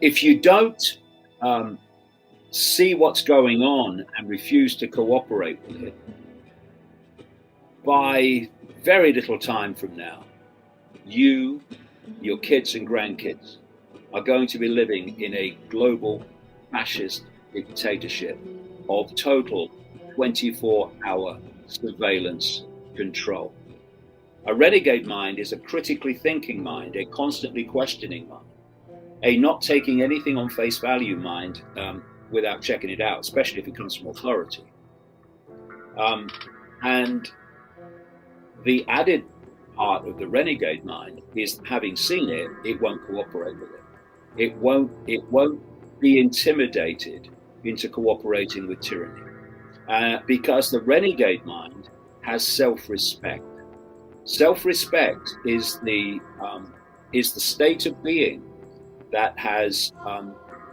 if you don't see what's going on and refuse to cooperate with it, by very little time from now, you, your kids and grandkids are going to be living in a global fascist dictatorship of total 24-hour surveillance control. A renegade mind is a critically thinking mind, a constantly questioning mind, a not taking anything on face value mind without checking it out, especially if it comes from authority. And the added part of the renegade mind is, having seen it, it won't cooperate with it. It won't be intimidated into cooperating with tyranny, because the renegade mind has self-respect. Self-respect is the state of being that has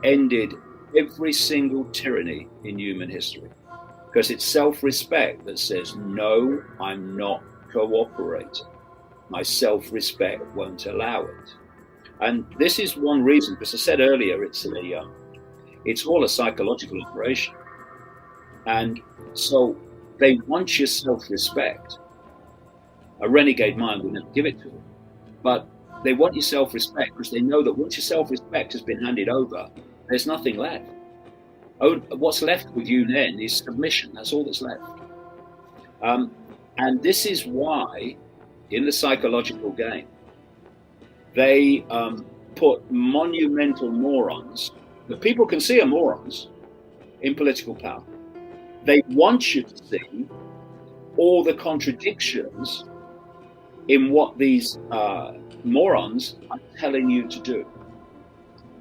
ended every single tyranny in human history, because it's self-respect that says, no, I'm not cooperating. My self-respect won't allow it. And this is one reason, because I said earlier, it's all a psychological operation. And so they want your self-respect. A renegade mind will never give it to them. But they want your self-respect because they know that once your self-respect has been handed over, there's nothing left. What's left with you then is submission. That's all that's left. And this is why, in the psychological game, they put monumental morons, that people can see are morons, in political power. They want you to see all the contradictions in what these morons are telling you to do.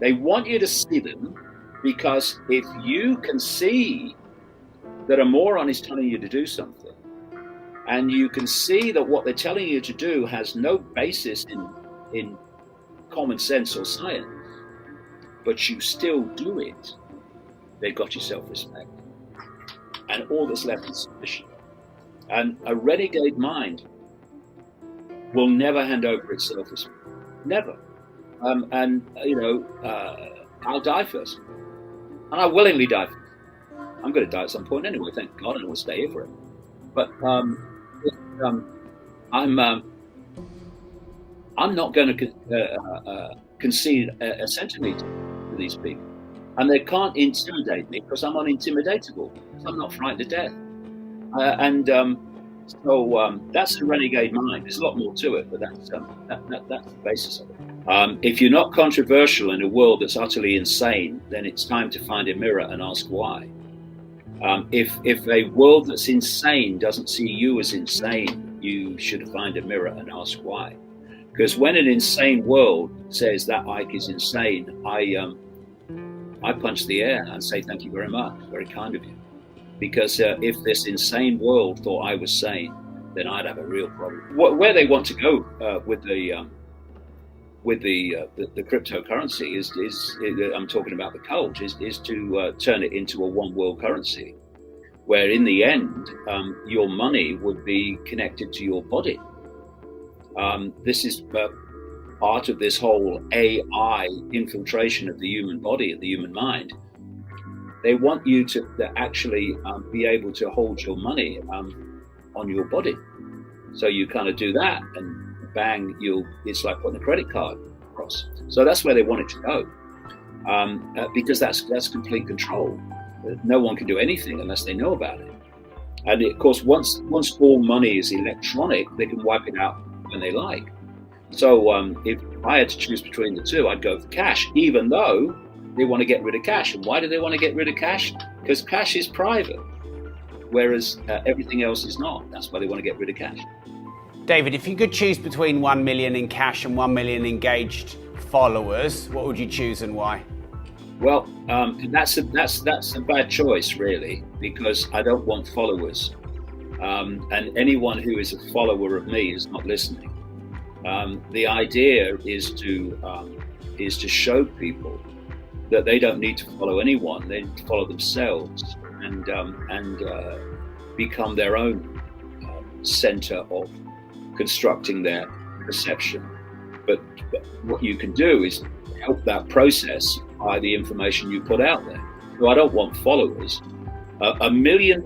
They want you to see them, because if you can see that a moron is telling you to do something, and you can see that what they're telling you to do has no basis in common sense or science, but you still do it, they've got your self-respect. And all that's left is submission. And a renegade mind will never hand over its self-respect. Never. I'll die first. And I willingly die first. I'm going to die at some point anyway, thank God. I don't want to stay here forever. But I'm not going to concede a centimetre to these people. And they can't intimidate me because I'm unintimidatable. I'm not frightened to death. So that's the renegade mind. There's a lot more to it, but that's the basis of it. If you're not controversial in a world that's utterly insane, then it's time to find a mirror and ask why. If a world that's insane doesn't see you as insane, you should find a mirror and ask why. Because when an insane world says that Icke is insane, I punch the air and say thank you very much, very kind of you. Because if this insane world thought I was sane, then I'd have a real problem. Where they want to go with the cryptocurrency is I'm talking about the cult, is to turn it into a one world currency, where in the end your money would be connected to your body. This is part of this whole AI infiltration of the human body and the human mind. They want you to actually be able to hold your money on your body. So you kind of do that and bang, it's like putting a credit card across. So that's where they want it to go, because that's complete control. No one can do anything unless they know about it. And of course, once all money is electronic, they can wipe it out when they like. So if I had to choose between the two, I'd go for cash, even though they want to get rid of cash. And why do they want to get rid of cash? Because cash is private, whereas everything else is not. That's why they want to get rid of cash. David, if you could choose between 1 million in cash and 1 million engaged followers, what would you choose and why? Well, that's a bad choice, really, because I don't want followers, and anyone who is a follower of me is not listening. The idea is to show people that they don't need to follow anyone; they need to follow themselves and become their own center of constructing their perception. But what you can do is help that process by the information you put out there. So I don't want followers. £1 million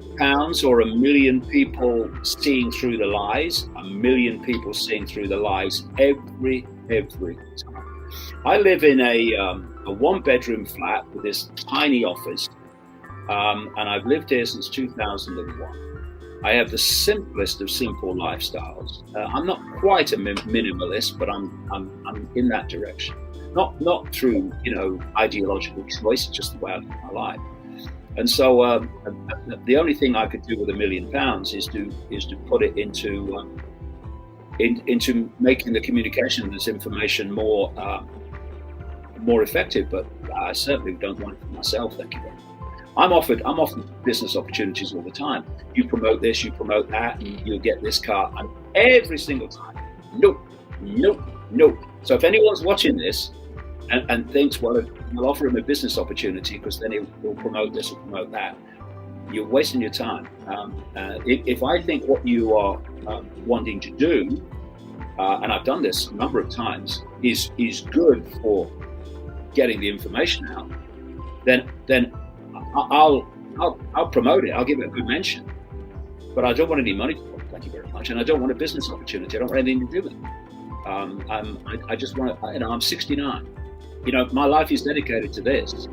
or 1 million people seeing through the lies, 1 million people seeing through the lies every time. I live in a 1-bedroom flat with this tiny office, and I've lived here since 2001. I have the simplest of simple lifestyles. I'm not quite a minimalist, but I'm in that direction. Not through ideological choice, just the way I live my life. And so the only thing I could do with £1 million is to put it into making the communication of this information more effective. But I certainly don't want it for myself. Thank you very much. I'm offered business opportunities all the time. You promote this, you promote that, and you'll get this car. And every single time, nope. So if anyone's watching this and thinks, well, we'll offer him a business opportunity because then he'll promote this or promote that, you're wasting your time. If I think what you are wanting to do, and I've done this a number of times, is good for getting the information out, then I'll promote it. I'll give it a good mention, but I don't want any money for it. Thank you very much, and I don't want a business opportunity. I don't want anything to do with it. I just want to. I'm 69. My life is dedicated to this.